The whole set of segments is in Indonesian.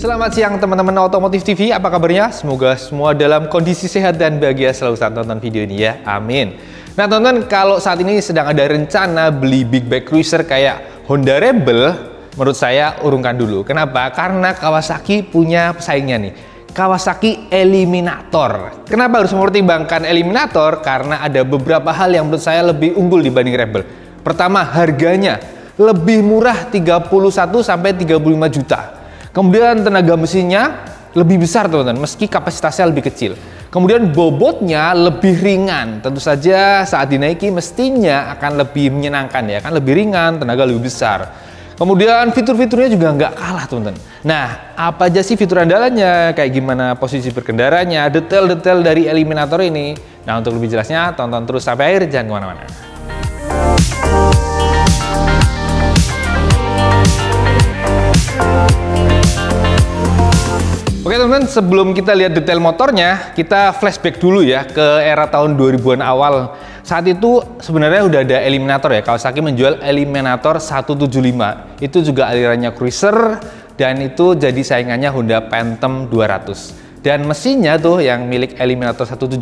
Selamat siang teman-teman Otomotif TV, apa kabarnya? Semoga semua dalam kondisi sehat dan bahagia selalu saat tonton video ini ya, amin. Nah teman-teman, kalau saat ini sedang ada rencana beli big bike cruiser kayak Honda Rebel, menurut saya urungkan dulu. Kenapa? Karena Kawasaki punya pesaingnya nih, Kawasaki Eliminator. Kenapa harus mempertimbangkan Eliminator? Karena ada beberapa hal yang menurut saya lebih unggul dibanding Rebel. Pertama, harganya lebih murah 31 sampai 35 juta. Kemudian tenaga mesinnya lebih besar teman-teman, meski kapasitasnya lebih kecil. Kemudian bobotnya lebih ringan. Tentu saja saat dinaiki mestinya akan lebih menyenangkan ya, kan lebih ringan, tenaga lebih besar. Kemudian fitur-fiturnya juga nggak kalah teman-teman. Nah, apa aja sih fitur andalannya? Kayak gimana posisi berkendaranya, detail-detail dari Eliminator ini. Nah, untuk lebih jelasnya tonton terus sampai akhir, jangan kemana-mana. Oke teman-teman, sebelum kita lihat detail motornya, kita flashback dulu ya ke era tahun 2000-an awal. Saat itu sebenarnya udah ada Eliminator ya, Kawasaki menjual Eliminator 175. Itu juga alirannya cruiser dan itu jadi saingannya Honda Phantom 200. Dan mesinnya tuh yang milik Eliminator 175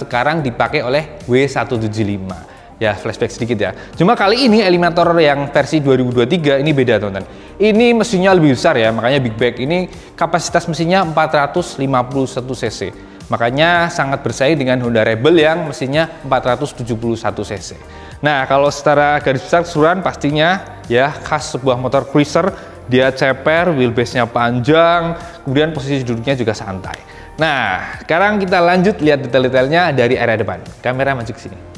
sekarang dipakai oleh W175. Ya, flashback sedikit ya. Cuma kali ini Eliminator yang versi 2023 ini beda teman-teman. Ini mesinnya lebih besar ya, makanya big bike ini kapasitas mesinnya 451 cc. Makanya sangat bersaing dengan Honda Rebel yang mesinnya 471 cc. Nah, kalau secara garis besar keseluruhan pastinya ya khas sebuah motor cruiser, dia ceper, wheelbase-nya panjang, kemudian posisi duduknya juga santai. Nah, sekarang kita lanjut lihat detail-detailnya dari area depan. Kamera maju ke sini.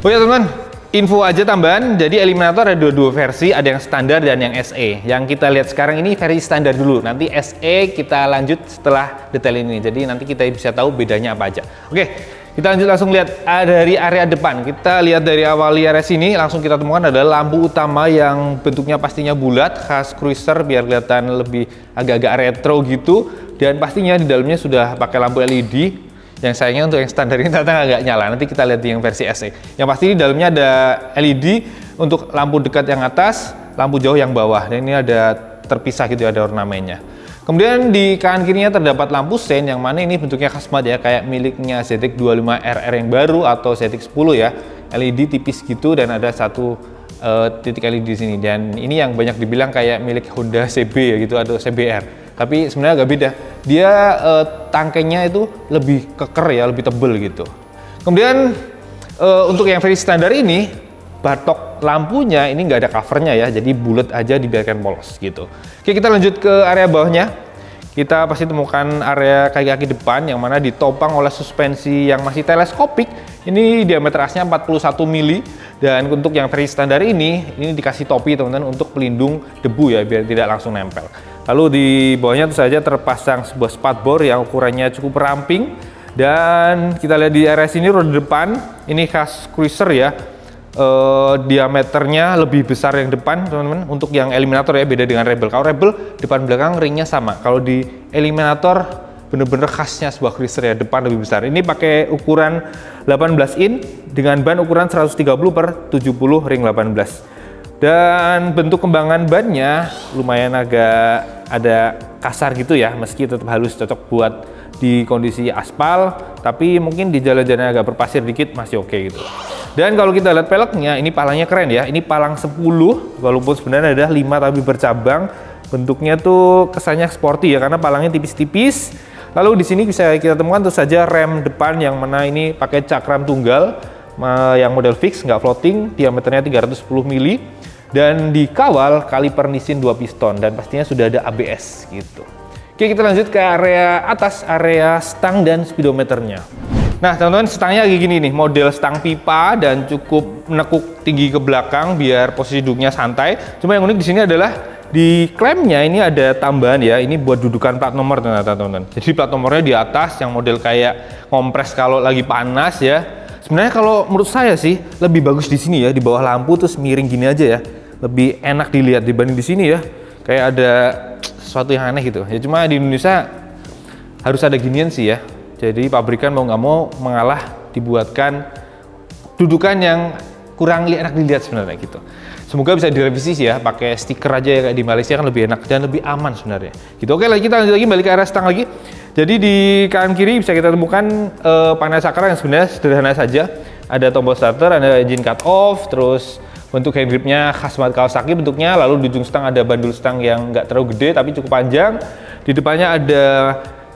Oh ya teman-teman, info aja tambahan, jadi Eliminator ada dua versi, ada yang standar dan yang SE. Yang kita lihat sekarang ini versi standar dulu, nanti SE kita lanjut setelah detail ini. Jadi nanti kita bisa tahu bedanya apa aja. Oke, kita lanjut langsung lihat dari area depan. Kita lihat dari awal area sini, langsung kita temukan adalah lampu utama yang bentuknya pastinya bulat, khas cruiser biar kelihatan lebih agak-agak retro gitu. Dan pastinya di dalamnya sudah pakai lampu LED. Yang sayangnya untuk yang standar ini ternyata nggak nyala. Nanti kita lihat di yang versi SE. Yang pasti di dalamnya ada LED untuk lampu dekat yang atas, lampu jauh yang bawah. Dan ini ada terpisah gitu, ada ornamennya. Kemudian di kanan kirinya terdapat lampu sein yang mana ini bentuknya khas banget ya, kayak miliknya ZX25RR yang baru atau ZX10 ya. LED tipis gitu dan ada satu titik LED di sini. Dan ini yang banyak dibilang kayak milik Honda CB ya gitu atau CBR. Tapi sebenarnya agak beda. Dia tangkainya itu lebih keker ya, lebih tebel gitu. Kemudian untuk yang versi standar ini, batok lampunya ini nggak ada covernya ya, jadi bulat aja dibiarkan polos gitu. Oke, kita lanjut ke area bawahnya. Kita pasti temukan area kaki-kaki depan yang mana ditopang oleh suspensi yang masih teleskopik. Ini diameter asnya 41 mili. Dan untuk yang versi standar ini dikasih topi teman-teman untuk pelindung debu ya, biar tidak langsung nempel. Lalu di bawahnya tentu saja terpasang sebuah spatbor yang ukurannya cukup ramping. Dan kita lihat di area sini roda depan, ini khas cruiser ya. Diameternya lebih besar yang depan teman-teman. Untuk yang Eliminator ya beda dengan Rebel. Kalau Rebel depan belakang ringnya sama. Kalau di Eliminator bener-bener khasnya sebuah cruiser ya, depan lebih besar. Ini pakai ukuran 18 in dengan ban ukuran 130/70 ring 18. Dan bentuk kembangan bannya lumayan agak ada kasar gitu ya, meski tetap halus, cocok buat di kondisi aspal, tapi mungkin di jalan-jalan agak berpasir dikit masih oke gitu. Dan kalau kita lihat peleknya, ini palangnya keren ya, ini palang 10, walaupun sebenarnya ada 5 tapi bercabang. Bentuknya tuh kesannya sporty ya, karena palangnya tipis-tipis. Lalu di sini bisa kita temukan tentu saja rem depan yang mana ini pakai cakram tunggal, yang model fix, nggak floating, diameternya 310 mili. Dan dikawal kaliper Nissin 2 piston dan pastinya sudah ada ABS gitu. Oke, kita lanjut ke area atas, area stang dan speedometernya. Nah teman-teman, stangnya kayak gini nih, model stang pipa dan cukup menekuk tinggi ke belakang biar posisi duduknya santai. Cuma yang unik di sini adalah di klemnya ini ada tambahan ya, ini buat dudukan plat nomor ternyata teman-teman. Jadi plat nomornya di atas yang model kayak kompres kalau lagi panas ya. Sebenarnya kalau menurut saya sih lebih bagus di sini ya, di bawah lampu terus miring gini aja ya. Lebih enak dilihat dibanding di sini ya, kayak ada sesuatu yang aneh gitu ya. Cuma di Indonesia harus ada ginian sih ya, jadi pabrikan mau nggak mau mengalah dibuatkan dudukan yang kurang enak dilihat sebenarnya gitu. Semoga bisa direvisi sih ya, pakai stiker aja ya, kayak di Malaysia kan lebih enak dan lebih aman sebenarnya. Gitu. Oke, lagi kita lanjut lagi, balik ke arah stang lagi. Jadi di kanan kiri bisa kita temukan panel sakral yang sebenarnya sederhana saja. Ada tombol starter, ada engine cut off, terus bentuk hand gripnya khas banget Kawasaki bentuknya. Lalu di ujung stang ada bandul stang yang nggak terlalu gede tapi cukup panjang. Di depannya ada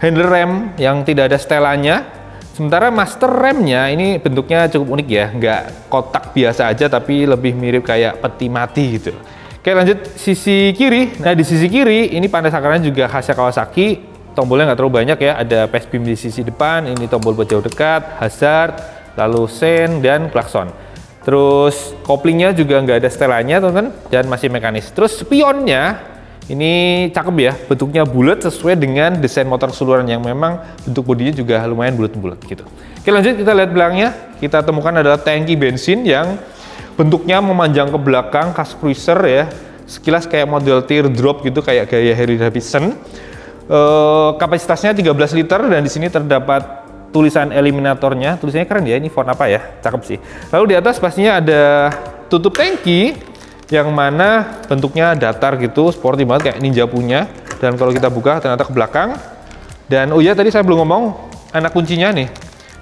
handle rem yang tidak ada setelannya. Sementara master remnya ini bentuknya cukup unik ya, nggak kotak biasa aja tapi lebih mirip kayak peti mati gitu. Oke, lanjut sisi kiri. Nah, di sisi kiri ini panel sakralnya juga khasnya Kawasaki. Tombolnya nggak terlalu banyak ya, ada pace beam di sisi depan, ini tombol buat jauh dekat, hazard, lalu sen, dan klakson. Terus koplingnya juga nggak ada setelannya teman-teman, dan masih mekanis. Terus spionnya ini cakep ya, bentuknya bulat sesuai dengan desain motor keseluruhan yang memang bentuk bodinya juga lumayan bulat-bulat gitu. Oke, lanjut kita lihat belakangnya. Kita temukan adalah tangki bensin yang bentuknya memanjang ke belakang, khas cruiser ya. Sekilas kayak model teardrop gitu, kayak gaya Harley Davidson. Kapasitasnya 13 liter dan di sini terdapat tulisan eliminatornya. Tulisannya keren ya, ini font apa ya? Cakep sih. Lalu di atas pastinya ada tutup tangki yang mana bentuknya datar gitu, sporty banget kayak Ninja punya. Dan kalau kita buka ternyata ke belakang. Dan oh iya, tadi saya belum ngomong anak kuncinya nih.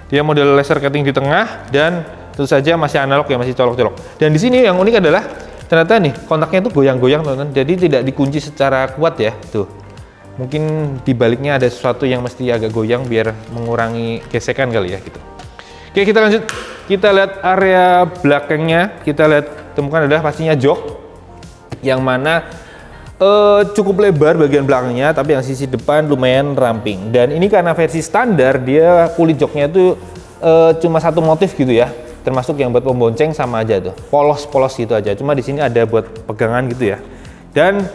Dia model laser cutting di tengah dan tentu saja masih analog ya, masih colok-colok. Dan di sini yang unik adalah ternyata nih kontaknya tuh goyang-goyang teman-teman. Jadi tidak dikunci secara kuat ya, tuh. Mungkin di baliknya ada sesuatu yang mesti agak goyang biar mengurangi gesekan kali ya gitu. Oke, kita lanjut. Kita lihat area belakangnya. Kita lihat temukan adalah pastinya jok yang mana cukup lebar bagian belakangnya, tapi yang sisi depan lumayan ramping. Dan ini karena versi standar dia kulit joknya itu cuma satu motif gitu ya, termasuk yang buat pembonceng sama aja tuh, polos-polos gitu aja. Cuma di sini ada buat pegangan gitu ya. Dan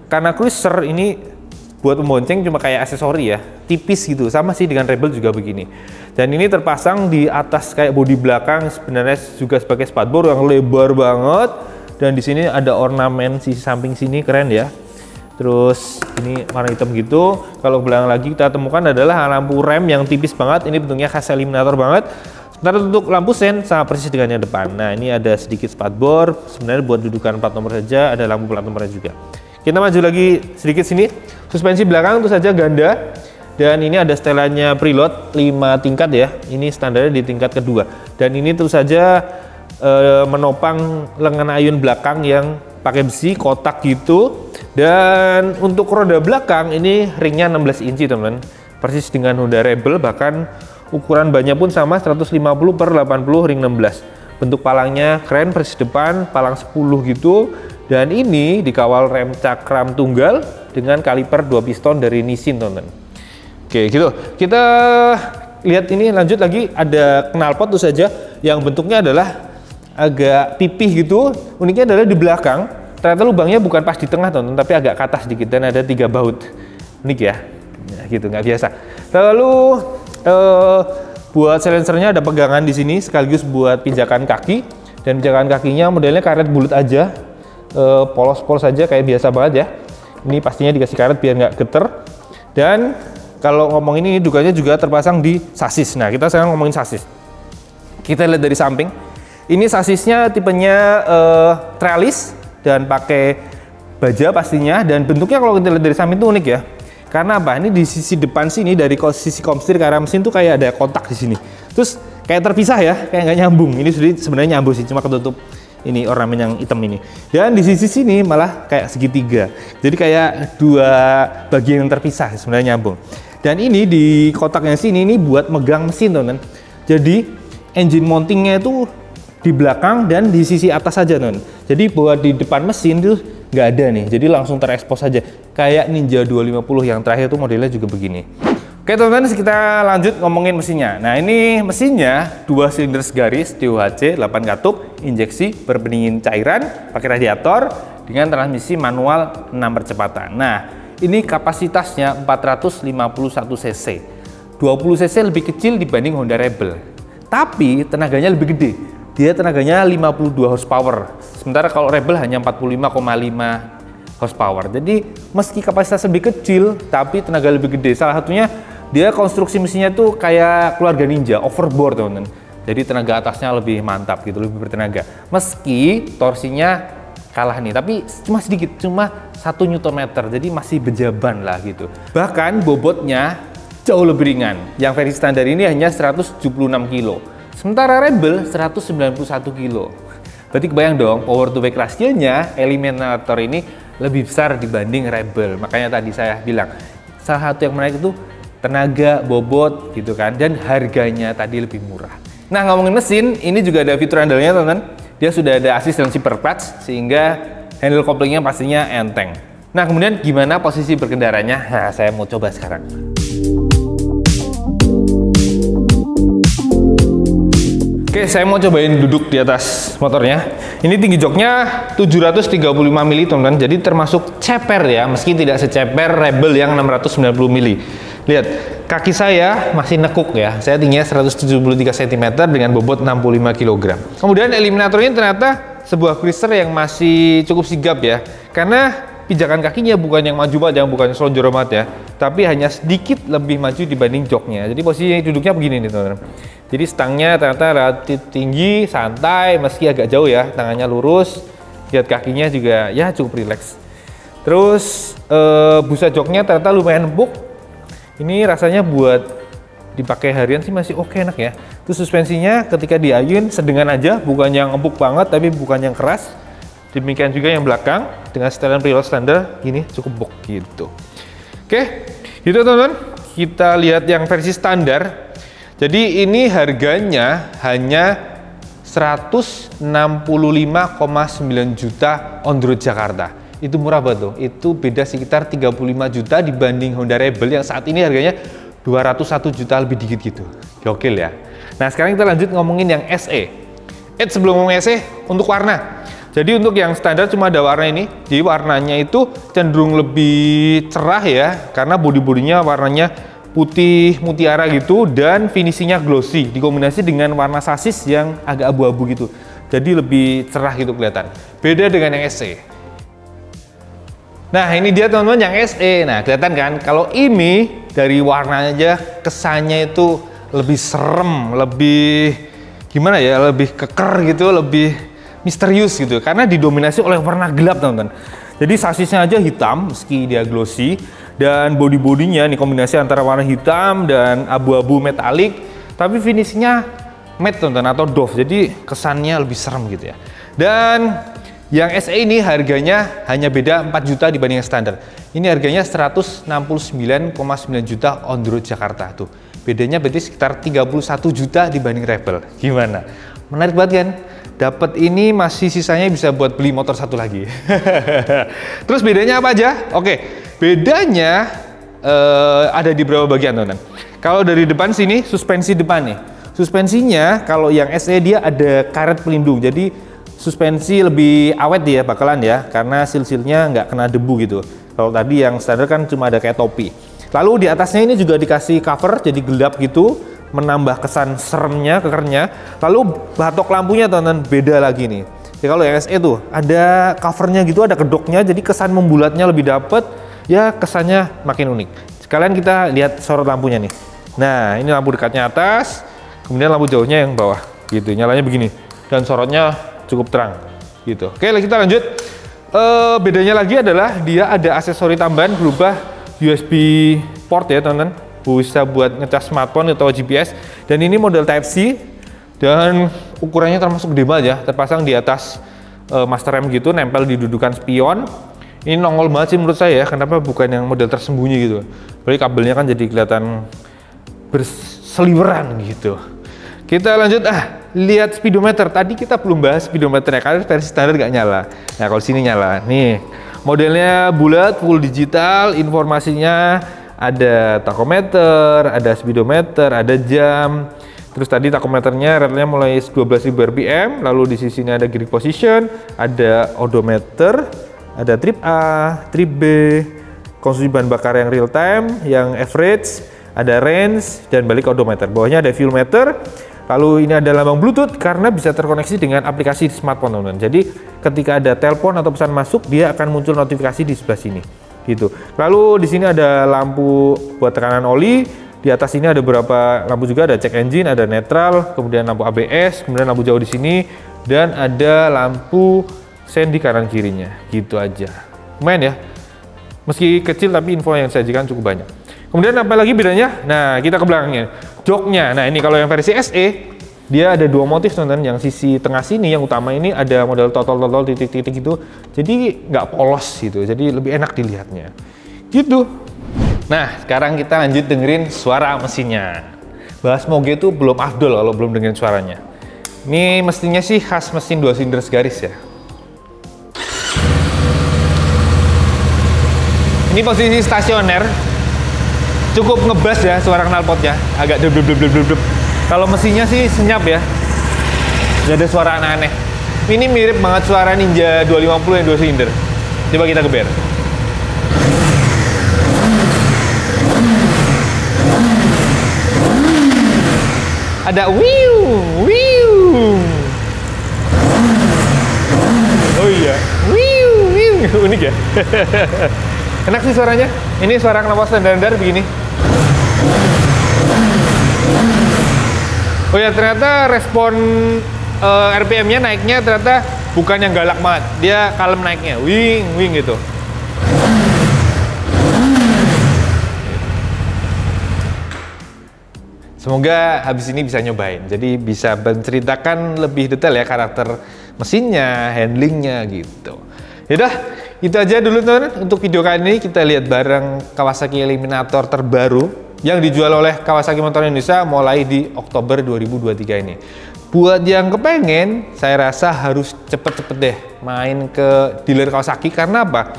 karena cruiser ini buat pembonceng cuma kayak aksesori ya, tipis gitu, sama sih dengan Rebel juga begini. Dan ini terpasang di atas kayak bodi belakang, sebenarnya juga sebagai spatbor yang lebar banget. Dan di sini ada ornamen sisi samping sini, keren ya. Terus ini warna hitam gitu. Kalau belakang lagi kita temukan adalah lampu rem yang tipis banget, ini bentuknya khas eliminator banget. Sementara untuk lampu sen sama persis dengan yang depan. Nah, ini ada sedikit spatbor, sebenarnya buat dudukan plat nomor saja, ada lampu plat nomornya juga. Kita maju lagi sedikit sini. Suspensi belakang itu saja ganda. Dan ini ada setelannya preload 5 tingkat ya. Ini standarnya di tingkat kedua. Dan ini tentu saja menopang lengan ayun belakang yang pakai besi kotak gitu. Dan untuk roda belakang ini ringnya 16 inci teman-teman. Persis dengan Honda Rebel, bahkan ukuran bannya pun sama 150/80 ring 16. Bentuk palangnya keren, persis depan palang 10 gitu. Dan ini dikawal rem cakram tunggal dengan kaliper 2 piston dari Nissin teman-teman. Oke gitu, kita lihat ini lanjut lagi, ada knalpot itu saja yang bentuknya adalah agak pipih gitu. Uniknya adalah di belakang ternyata lubangnya bukan pas di tengah teman-teman, tapi agak ke atas sedikit dan ada 3 baut. Unik ya, nah, gitu nggak biasa. Lalu buat silencernya ada pegangan di sini sekaligus buat pijakan kaki, dan pijakan kakinya modelnya karet bulat aja, polos-polos aja kayak biasa banget ya. Ini pastinya dikasih karet biar nggak geter. Dan kalau ngomong ini dukanya juga terpasang di sasis. Nah, kita sekarang ngomongin sasis. Kita lihat dari samping. Ini sasisnya tipenya trellis dan pakai baja pastinya. Dan bentuknya kalau kita lihat dari samping itu unik ya. Karena apa? Ini di sisi depan sini dari sisi komstir ke arah mesin tuh kayak ada kotak di sini. Terus kayak terpisah ya, kayak nggak nyambung. Ini sebenarnya nyambung sih, cuma ketutup ini ornamen yang hitam ini. Dan di sisi sini malah kayak segitiga. Jadi kayak 2 bagian yang terpisah sebenarnya nyambung. Dan ini di kotak yang sini ini buat megang mesin teman-teman. Jadi engine mountingnya itu di belakang dan di sisi atas saja teman-teman. Jadi buat di depan mesin itu nggak ada nih. Jadi langsung terekspos saja. Kayak Ninja 250 yang terakhir tuh modelnya juga begini. Oke teman-teman, kita lanjut ngomongin mesinnya. Nah, ini mesinnya 2 silinder segaris TUHC 8 katup, injeksi berpendingin cairan, pakai radiator dengan transmisi manual 6 percepatan. Nah, ini kapasitasnya 451 cc. 20 cc lebih kecil dibanding Honda Rebel. Tapi tenaganya lebih gede. Dia tenaganya 52 horsepower. Sementara kalau Rebel hanya 45,5 horsepower. Jadi meski kapasitas lebih kecil, tapi tenaga lebih gede. Salah satunya dia konstruksi mesinnya tuh kayak keluarga Ninja, overboard teman-teman. Jadi tenaga atasnya lebih mantap gitu, lebih bertenaga. Meski torsinya kalah nih, tapi cuma sedikit, cuma 1 Nm, jadi masih bejaban lah gitu. Bahkan bobotnya jauh lebih ringan. Yang versi standar ini hanya 176 kilo, sementara Rebel 191 kilo. Berarti kebayang dong, power to weight rasionya Eliminator ini lebih besar dibanding Rebel. Makanya tadi saya bilang, salah satu yang menarik itu tenaga, bobot gitu kan, dan harganya tadi lebih murah. Nah, ngomongin mesin, ini juga ada fitur andalnya teman-teman. Dia sudah ada assist dan zipper clutch, sehingga handle couplingnya pastinya enteng. Nah, kemudian gimana posisi berkendaranya? Nah, saya mau coba sekarang. Oke, saya mau cobain duduk di atas motornya. Ini tinggi joknya 735 mili teman-teman, jadi termasuk ceper ya, meski tidak seceper Rebel yang 690 mili. Lihat, kaki saya masih nekuk ya, saya tingginya 173 cm dengan bobot 65 kg. Kemudian Eliminator ini ternyata sebuah cruiser yang masih cukup sigap ya, karena pijakan kakinya bukan yang maju banget, bukan selonjor banget ya, tapi hanya sedikit lebih maju dibanding joknya. Jadi posisi duduknya begini nih teman-teman. Jadi stangnya ternyata relatif tinggi, santai, meski agak jauh ya, tangannya lurus. Lihat kakinya juga ya cukup rileks. Terus busa joknya ternyata lumayan empuk. Ini rasanya buat dipakai harian sih masih oke, enak ya. Terus suspensinya ketika diayun sedengan aja, bukan yang empuk banget tapi bukan yang keras. Demikian juga yang belakang dengan setelan preload standar gini cukup box gitu. Oke, gitu teman-teman. Kita lihat yang versi standar. Jadi ini harganya hanya 165,9 juta on the road Jakarta. Itu murah banget tuh. Itu beda sekitar 35 juta dibanding Honda Rebel yang saat ini harganya 201 juta lebih dikit gitu. Gokil ya. Nah, sekarang kita lanjut ngomongin yang SE. Sebelum ngomongin SE, untuk warna. Jadi untuk yang standar cuma ada warna ini. Jadi warnanya itu cenderung lebih cerah ya, karena bodi-bodinya warnanya putih mutiara gitu, dan finishingnya glossy dikombinasi dengan warna sasis yang agak abu-abu gitu, jadi lebih cerah gitu kelihatan. Beda dengan yang SE. Nah, ini dia teman-teman yang SE. Nah, kelihatan kan kalau ini dari warnanya aja kesannya itu lebih serem, lebih gimana ya, lebih keker gitu, lebih misterius gitu, karena didominasi oleh warna gelap teman-teman. Jadi sasisnya aja hitam meski dia glossy, dan body-bodinya nih kombinasi antara warna hitam dan abu-abu metalik, tapi finishnya matte teman-teman atau doff, jadi kesannya lebih serem gitu ya. Dan yang SE ini harganya hanya beda 4 juta dibanding yang standar. Ini harganya 169,9 juta on the road Jakarta tuh. Bedanya berarti sekitar 31 juta dibanding Rebel. Gimana? Menarik banget kan? Dapat ini masih sisanya bisa buat beli motor satu lagi. Terus bedanya apa aja? Oke, bedanya ada di beberapa bagian teman-teman. Kalau dari depan sini, suspensi depan nih. Suspensinya kalau yang SE dia ada karet pelindung, jadi suspensi lebih awet dia bakalan ya, karena seal-sealnya nggak kena debu gitu. Kalau tadi yang standar kan cuma ada kayak topi. Lalu di atasnya ini juga dikasih cover, jadi gelap gitu, menambah kesan seremnya, kekernya. Lalu batok lampunya teman-teman beda lagi nih. Jadi kalau yang SE tuh ada covernya gitu, ada kedoknya, jadi kesan membulatnya lebih dapet, ya kesannya makin unik. Sekalian kita lihat sorot lampunya nih. Nah, ini lampu dekatnya atas, kemudian lampu jauhnya yang bawah gitu, nyalanya begini, dan sorotnya cukup terang gitu. Oke, kita lanjut. Bedanya lagi adalah dia ada aksesori tambahan berubah USB port ya teman-teman, bisa buat ngecas smartphone atau GPS, dan ini model Type-C dan ukurannya termasuk gede banget ya, terpasang di atas master rem gitu, nempel di dudukan spion. Ini nongol banget sih menurut saya ya, kenapa bukan yang model tersembunyi gitu. Berarti kabelnya kan jadi kelihatan berseliweran gitu. Kita lanjut, lihat speedometer. Tadi kita belum bahas speedometernya karena versi standar nggak nyala. Nah, kalau sini nyala. Nih, modelnya bulat, full digital, informasinya ada tachometer, ada speedometer, ada jam. Terus tadi tachometernya rate-nya mulai 12.000 rpm, lalu di sini ada gear position, ada odometer, ada trip A, trip B, konsumsi bahan bakar yang real time, yang average, ada range, dan balik odometer. Bawahnya ada fuel meter. Lalu ini ada lambang Bluetooth karena bisa terkoneksi dengan aplikasi di smartphone teman-teman. Jadi ketika ada telepon atau pesan masuk, dia akan muncul notifikasi di sebelah sini. Gitu. Lalu di sini ada lampu buat tekanan oli. Di atas ini ada beberapa lampu juga, ada check engine, ada netral, kemudian lampu ABS, kemudian lampu jauh di sini, dan ada lampu sen di kanan kirinya, gitu aja. Lumayan ya, meski kecil tapi info yang disajikan cukup banyak. Kemudian apa lagi bedanya? Nah, kita ke belakangnya. Joknya, nah ini kalau yang versi SE, dia ada dua motif teman-teman. Yang sisi tengah sini, yang utama ini ada model totol-totol titik-titik gitu. Jadi nggak polos gitu, jadi lebih enak dilihatnya. Gitu. Nah, sekarang kita lanjut dengerin suara mesinnya. Bahas moge itu belum afdol kalau belum dengerin suaranya. Ini mestinya sih khas mesin 2 silinder segaris ya. Ini posisi stasioner, cukup ngebas ya suara knalpotnya, agak dub. Kalau mesinnya sih senyap ya, gak ada suara aneh-aneh. Ini mirip banget suara Ninja 250 yang 2 silinder. Coba kita geber. Ada wiu. Oh iya, wiu. Unik ya. Enak sih suaranya. Ini suara knalpot standar begini. Oh ya, ternyata respon RPM-nya naiknya ternyata bukan yang galak banget. Dia kalem naiknya, wing gitu. Semoga habis ini bisa nyobain, jadi bisa menceritakan lebih detail ya karakter mesinnya, handlingnya gitu. Yaudah, itu aja dulu teman-teman untuk video kali ini. Kita lihat bareng Kawasaki Eliminator terbaru yang dijual oleh Kawasaki Motor Indonesia mulai di Oktober 2023 ini. Buat yang kepengen, saya rasa harus cepet-cepet deh main ke dealer Kawasaki. Karena apa?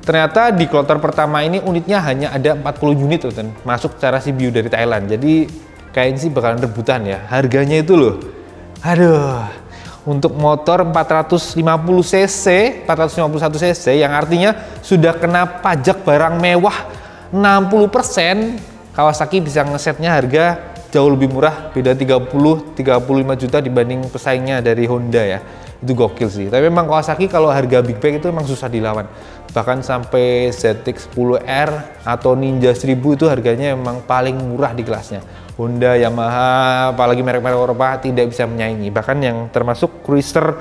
Ternyata di kloter pertama ini unitnya hanya ada 40 unit teman-teman, masuk secara CBU dari Thailand. Jadi kayaknya sih bakalan rebutan ya. Harganya itu loh, aduh, untuk motor 450 cc, 451 cc yang artinya sudah kena pajak barang mewah 60%, Kawasaki bisa ngesetnya harga jauh lebih murah, beda 30-35 juta dibanding pesaingnya dari Honda ya. Itu gokil sih. Tapi memang Kawasaki kalau harga big bag itu memang susah dilawan. Bahkan sampai ZX-10R atau Ninja 1000 itu harganya memang paling murah di kelasnya. Honda, Yamaha, apalagi merek-merek Eropa tidak bisa menyaingi. Bahkan yang termasuk cruiser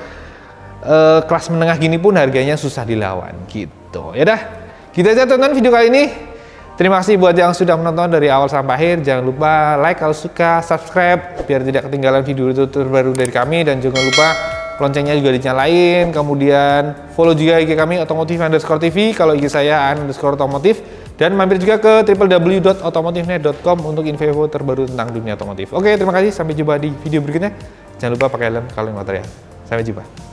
kelas menengah gini pun harganya susah dilawan gitu. Yaudah, gitu aja teman-teman video kali ini. Terima kasih buat yang sudah menonton dari awal sampai akhir. Jangan lupa like kalau suka, subscribe biar tidak ketinggalan video terbaru dari kami, dan jangan lupa loncengnya juga dinyalain. Kemudian follow juga IG kami otomotif_tv, kalau IG saya _otomotif. Dan mampir juga ke www.otomotifnet.com untuk info terbaru tentang dunia otomotif. Oke, terima kasih. Sampai jumpa di video berikutnya. Jangan lupa pakai helm kalau motor ya. Sampai jumpa.